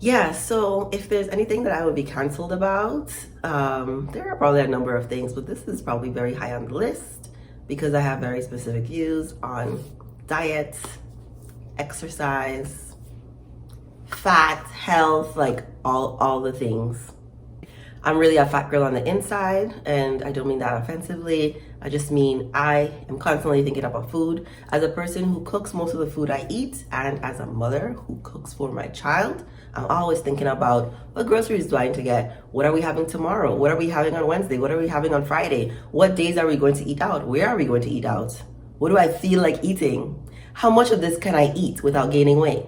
Yeah, so if there's anything that I would be canceled about, there are probably a number of things, but this is probably very high on the list because I have very specific views on diet, exercise, fat, health, like all the things. I'm really a fat girl on the inside, and I don't mean that offensively. I just mean I am constantly thinking about food. As a person who cooks most of the food I eat, and as a mother who cooks for my child, I'm always thinking about what groceries do I need to get? What are we having tomorrow? What are we having on Wednesday? What are we having on Friday? What days are we going to eat out? Where are we going to eat out? What do I feel like eating? How much of this can I eat without gaining weight?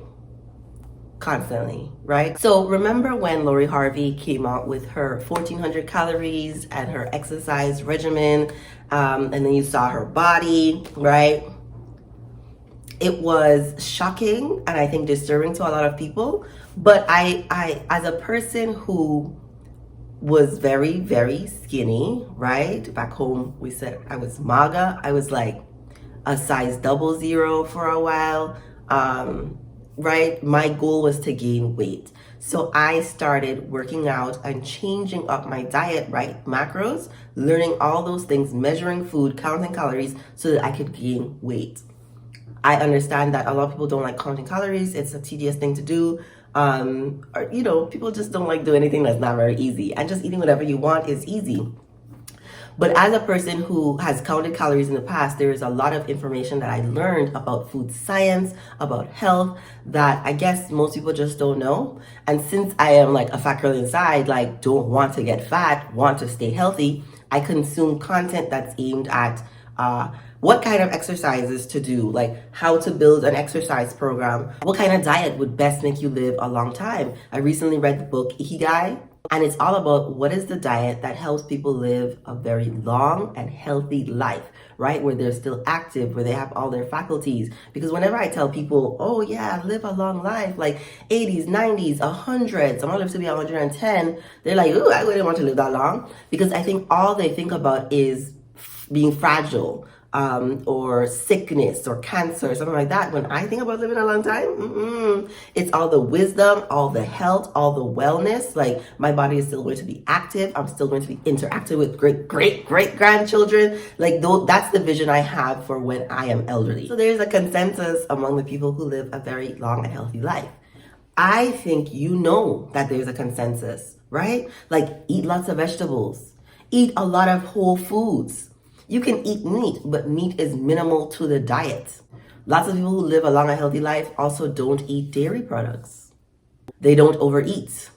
Constantly, right? So remember when Lori Harvey came out with her 1400 calories and her exercise regimen, and then you saw her body, right? It was shocking and I think disturbing to a lot of people. But I as a person who was very, very skinny, right? Back home, we said I was MAGA. I was like a size 00 for a while. Right? My goal was to gain weight. So I started working out and changing up my diet, right? Macros, learning all those things, measuring food, counting calories so that I could gain weight. I understand that a lot of people don't like counting calories. It's a tedious thing to do. Or, people just don't like doing anything that's not very easy. And just eating whatever you want is easy. But as a person who has counted calories in the past, there is a lot of information that I learned about food science, about health, that I guess most people just don't know. And since I am like a fat girl inside, like don't want to get fat, want to stay healthy, I consume content that's aimed at what kind of exercises to do, like how to build an exercise program, what kind of diet would best make you live a long time. I recently read the book Ikigai, and it's all about what is the diet that helps people live a very long and healthy life, right? Where they're still active, where they have all their faculties. Because whenever I tell people, oh yeah, live a long life, like 80s, 90s, 100s, I'm gonna live to be 110, they're like, ooh, I wouldn't want to live that long. Because I think all they think about is being fragile, or sickness or cancer or something like that. When I think about living a long time, it's all the wisdom, all the health, all the wellness. Like my body is still going to be active. I'm still going to be interactive with great grandchildren. Like that's the vision I have for when I am elderly. So there's a consensus among the people who live a very long and healthy life. I think you know that there's a consensus, right? Like eat lots of vegetables, eat a lot of whole foods. You can eat meat, but meat is minimal to the diet. Lots of people who live a long and healthy life also don't eat dairy products. They don't overeat.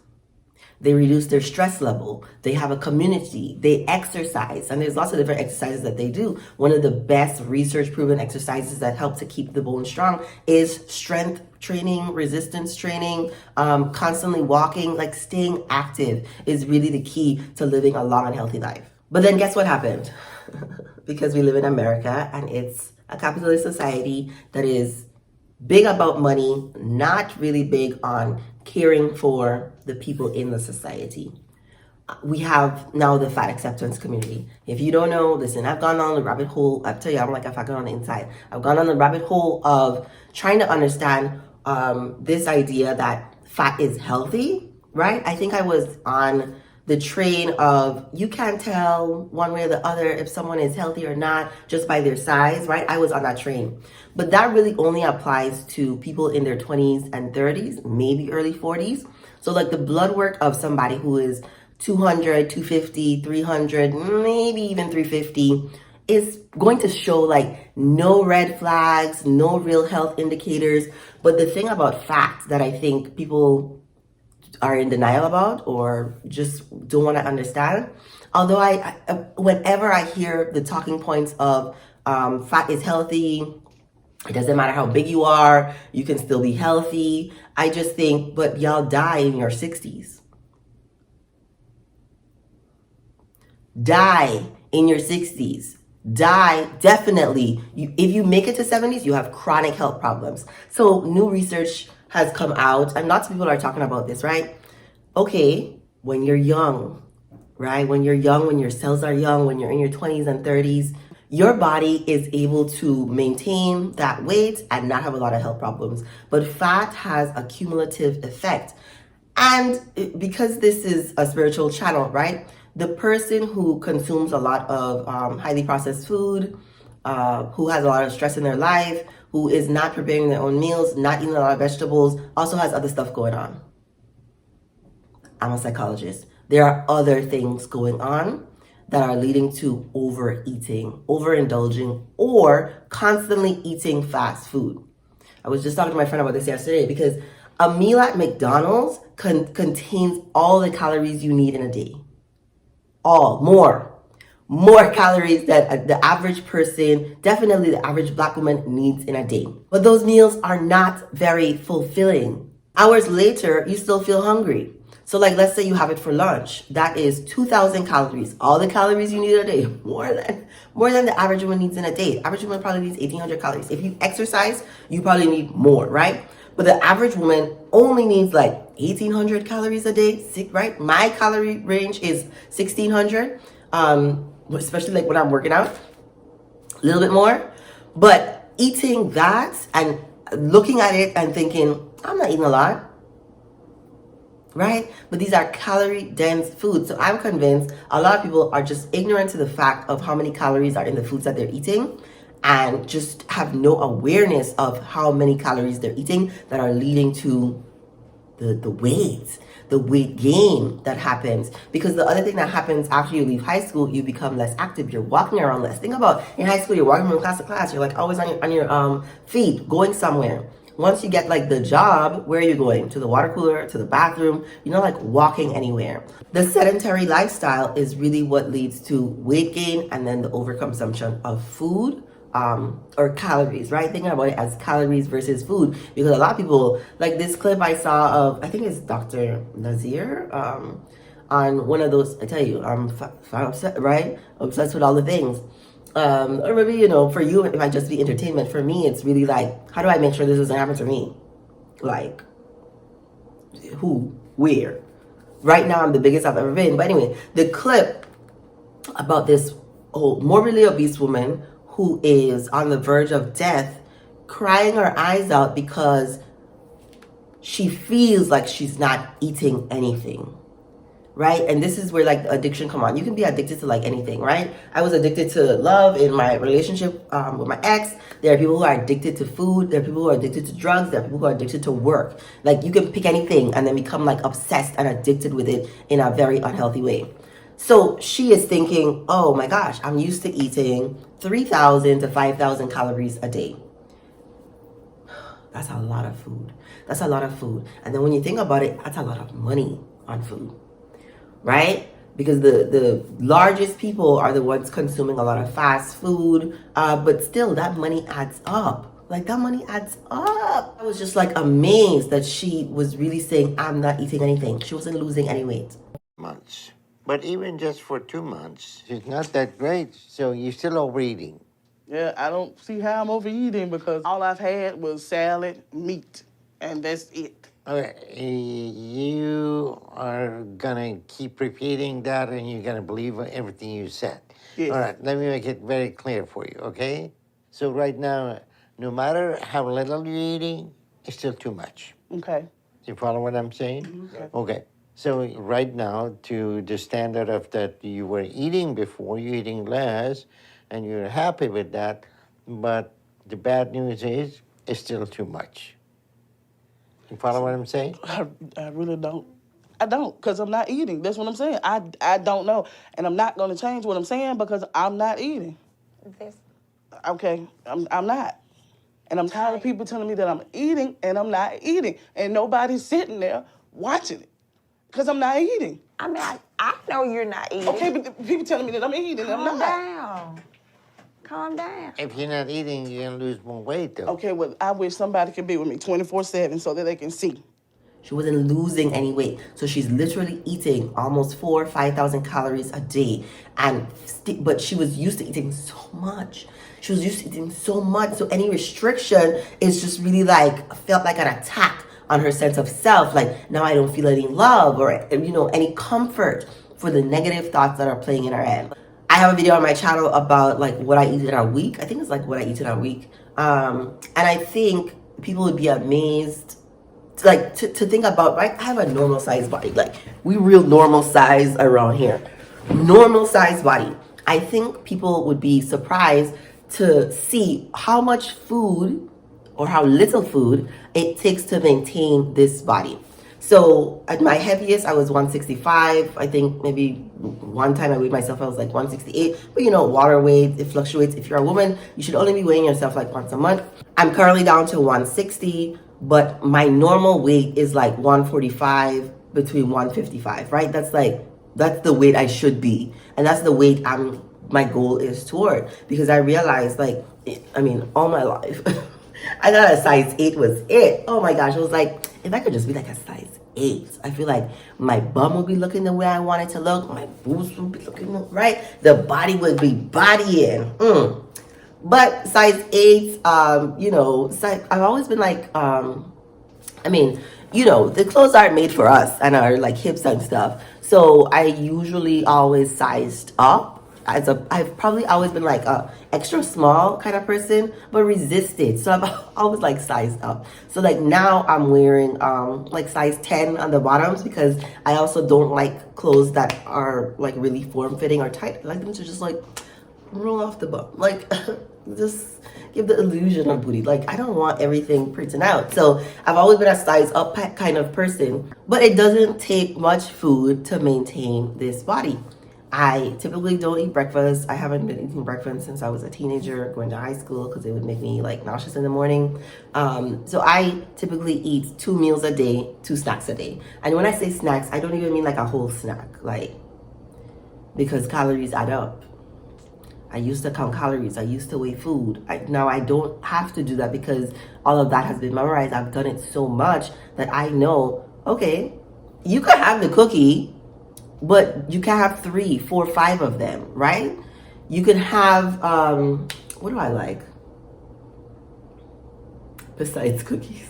They reduce their stress level. They have a community. They exercise. And there's lots of different exercises that they do. One of the best research proven exercises that help to keep the bone strong is strength training, resistance training, constantly walking, like staying active is really the key to living a long and healthy life. But then guess what happened? Because we live in America and it's a capitalist society that is big about money, not really big on caring for the people in the society. We have now the fat acceptance community. If you don't know, listen, I've gone on the rabbit hole. I tell you, I'm like a fat girl on the inside. I've gone on the rabbit hole of trying to understand this idea that fat is healthy, right? I think I was on the train of you can't tell one way or the other if someone is healthy or not just by their size, right? I was on that train. But that really only applies to people in their 20s and 30s, maybe early 40s. So like the blood work of somebody who is 200, 250, 300, maybe even 350 is going to show like no red flags, no real health indicators. But the thing about fat that I think people are in denial about or just don't want to understand. Although I whenever I hear the talking points of fat is healthy, it doesn't matter how big you are, you can still be healthy. I just think, but y'all die in your 60s. Die in your 60s. Die, definitely. If you make it to 70s, you have chronic health problems. So new research has come out, and lots of people are talking about this, right? Okay, when you're young, right? When you're young, when your cells are young, when you're in your 20s and 30s, your body is able to maintain that weight and not have a lot of health problems. But fat has a cumulative effect. And because this is a spiritual channel, right? The person who consumes a lot of highly processed food, who has a lot of stress in their life, who is not preparing their own meals, not eating a lot of vegetables, also has other stuff going on. I'm a psychologist. There are other things going on that are leading to overeating, overindulging, or constantly eating fast food. I was just talking to my friend about this yesterday because a meal at McDonald's contains all the calories you need in a day. More calories that the average person, definitely the average black woman, needs in a day. But those meals are not very fulfilling. Hours later, you still feel hungry. So like, let's say you have it for lunch. That is 2,000 calories. All the calories you need in a day, more than the average woman needs in a day. Average woman probably needs 1,800 calories. If you exercise, you probably need more, right? But the average woman only needs like 1,800 calories a day, right? My calorie range is 1,600, especially like when I'm working out, a little bit more. But eating that and looking at it and thinking, I'm not eating a lot, right? But these are calorie dense foods. So I'm convinced a lot of people are just ignorant to the fact of how many calories are in the foods that they're eating, and just have no awareness of how many calories they're eating that are leading to the weight gain that happens. Because the other thing that happens after you leave high school, you become less active. You're walking around less. Think about, in high school, you're walking from class to class. You're like always on your feet, going somewhere. Once you get like the job, where are you going? To the water cooler, to the bathroom? You're not like walking anywhere. The sedentary lifestyle is really what leads to weight gain and then the overconsumption of food, or calories, right? Thinking about it as calories versus food, because a lot of people, like this clip I saw of, I think it's Dr. Nazir, on one of those, I tell you, I'm upset, right? Obsessed with all the things. Or maybe, you know, for you, it might just be entertainment. For me, it's really like, how do I make sure this doesn't happen to me? Like, who, where? Right now, I'm the biggest I've ever been. But anyway, the clip about this morbidly obese woman who is on the verge of death, crying her eyes out because she feels like she's not eating anything, right? And this is where like the addiction come on. You can be addicted to like anything, right? I was addicted to love in my relationship with my ex. There are people who are addicted to food. There are people who are addicted to drugs. There are people who are addicted to work. Like you can pick anything and then become like obsessed and addicted with it in a very unhealthy way. So she is thinking, oh my gosh, I'm used to eating 3,000 to 5,000 calories a day. That's a lot of food. That's a lot of food. And then when you think about it, that's a lot of money on food, right? Because the largest people are the ones consuming a lot of fast food, but still that money adds up. Like that money adds up. I was just like amazed that she was really saying, I'm not eating anything. She wasn't losing any weight. Months. But even just for 2 months, it's not that great. So you're still overeating. Yeah, I don't see how I'm overeating because all I've had was salad, meat, and that's it. Okay, you are gonna keep repeating that and you're gonna believe everything you said. Yes. All right, let me make it very clear for you, okay? So right now, no matter how little you're eating, it's still too much. Okay. You follow what I'm saying? Mm-hmm. Okay. So right now, to the standard of that you were eating before, you're eating less, and you're happy with that, but the bad news is, it's still too much. You follow what I'm saying? I really don't. I don't, because I'm not eating. That's what I'm saying. I don't know. And I'm not going to change what I'm saying because I'm not eating. Okay, I'm not. And I'm tired of people telling me that I'm eating and I'm not eating. And nobody's sitting there watching it. Because I'm not eating. I mean, I know you're not eating. Okay, but people telling me that I'm eating and I'm not. Calm down. Calm down. If you're not eating, you're going to lose more weight, though. Okay, well, I wish somebody could be with me 24/7 so that they can see. She wasn't losing any weight. So she's literally eating almost 4,000 or 5,000 calories a day. But she was used to eating so much. She was used to eating so much. So any restriction is just really like, felt like an attack on her sense of self. Like, now I don't feel any love or, you know, any comfort for the negative thoughts that are playing in her head. I have a video on my channel about like what I eat in a week. I think it's like what I eat in a week. And I think people would be amazed like to think about, right? I have a normal size body. Like, we real normal size around here. Normal size body. I think people would be surprised to see how much food or how little food it takes to maintain this body. So at my heaviest, I was 165. I think maybe one time I weighed myself, I was like 168. But you know, water weight, it fluctuates. If you're a woman, you should only be weighing yourself like once a month. I'm currently down to 160, but my normal weight is like 145 between 155, right? That's the weight I should be. And that's the weight my goal is toward, because I realized all my life, I thought a size 8 was it. Oh my gosh, it was like, if I could just be like a size 8, I feel like my bum would be looking the way I want it to look, my boobs would be looking right, the body would be bodying. But size 8, I've always been like, the clothes aren't made for us and are like hips and stuff. So I usually always sized up. I've probably always been like a extra small kind of person, but resisted. So I've always like sized up. So like now I'm wearing like size 10 on the bottoms, because I also don't like clothes that are like really form-fitting or tight. I like them to just like roll off the bum. Like just give the illusion of booty. Like I don't want everything printing out. So I've always been a size up kind of person, but it doesn't take much food to maintain this body. I typically don't eat breakfast. I haven't been eating breakfast since I was a teenager going to high school, because it would make me like nauseous in the morning. So I typically eat 2 meals a day, 2 snacks a day. And when I say snacks, I don't even mean like a whole snack, like, because calories add up. I used to count calories. I used to weigh food. Now I don't have to do that, because all of that has been memorized. I've done it so much that I know, okay, you could have the cookie, but you can have 3, 4, 5 of them, right? You can have, what do I like besides cookies?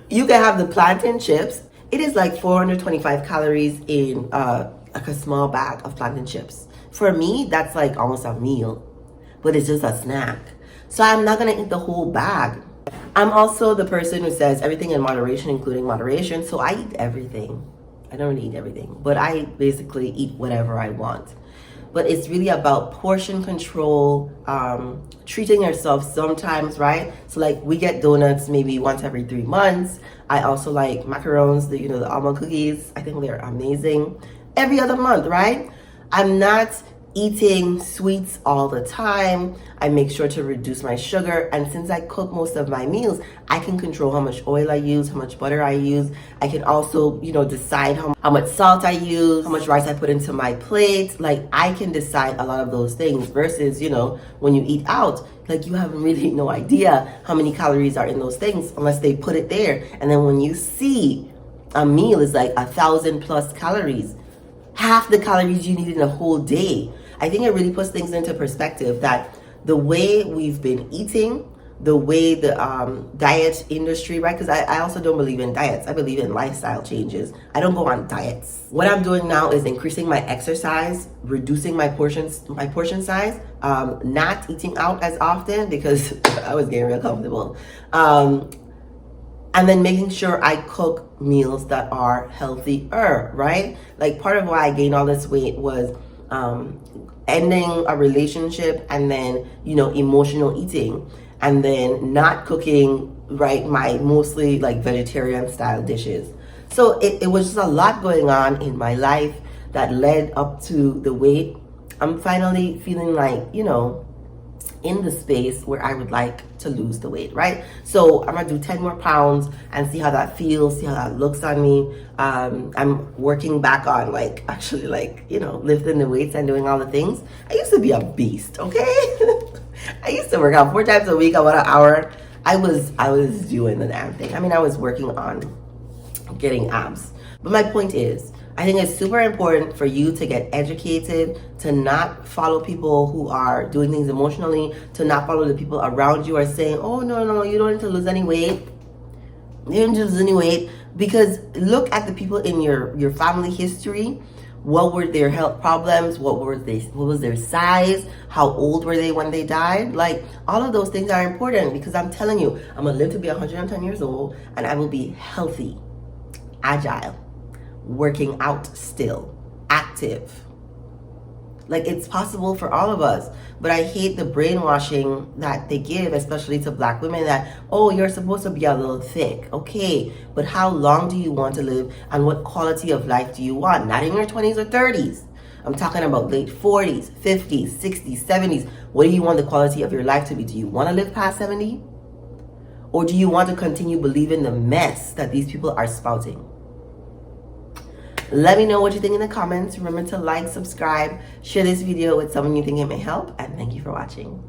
You can have the plantain chips. It is like 425 calories in like a small bag of plantain chips. For me, that's like almost a meal, but it's just a snack. So I'm not gonna eat the whole bag. I'm also the person who says everything in moderation, including moderation. So I eat everything. I don't really eat everything, but I basically eat whatever I want. But it's really about portion control, treating yourself sometimes, right? So like we get donuts maybe once every 3 months. I also like macarons, the almond cookies. I think they're amazing. Every other month, right? I'm not eating sweets all the time. I make sure to reduce my sugar. And since I cook most of my meals, I can control how much oil I use, how much butter I use. I can also, decide how much salt I use, how much rice I put into my plate. Like I can decide a lot of those things versus, when you eat out, like you have really no idea how many calories are in those things unless they put it there. And then when you see a meal is like 1,000+ calories, half the calories you need in a whole day. I think it really puts things into perspective that the way we've been eating, the way the diet industry, right? Because I also don't believe in diets. I believe in lifestyle changes. I don't go on diets. What I'm doing now is increasing my exercise, reducing my portion size, not eating out as often because I was getting real comfortable. And then making sure I cook meals that are healthier, right? Like part of why I gained all this weight was ending a relationship and then, emotional eating and then not cooking, right, my mostly like vegetarian style dishes. So it was just a lot going on in my life that led up to the weight. I'm finally feeling like, in the space where I would like to lose the weight, right? So I'm gonna do 10 more pounds and see how that feels, see how that looks on me. I'm working back on lifting the weights and doing all the things. I used to be a beast, okay? I used to work out 4 times a week, about an hour. I was doing the damn thing. I mean, I was working on getting abs. But my point is, I think it's super important for you to get educated, to not follow people who are doing things emotionally, to not follow the people around you are saying, oh, no, you don't need to lose any weight. You don't need to lose any weight. Because look at the people in your family history What were their health problems? What was their size? How old were they when they died? Like, all of those things are important, because I'm telling you, I'm gonna live to be 110 years old, and I will be healthy, agile, working out still, active. Like, it's possible for all of us. But I hate the brainwashing that they give, especially to Black women, that, oh, you're supposed to be a little thick. Okay, but how long do you want to live, and what quality of life do you want? Not in your 20s or 30s. I'm talking about late 40s, 50s, 60s, 70s. What do you want the quality of your life to be? Do you want to live past 70? Or do you want to continue believing the mess that these people are spouting? Let me know what you think in the comments. Remember to like, subscribe, share this video with someone you think it may help, and thank you for watching.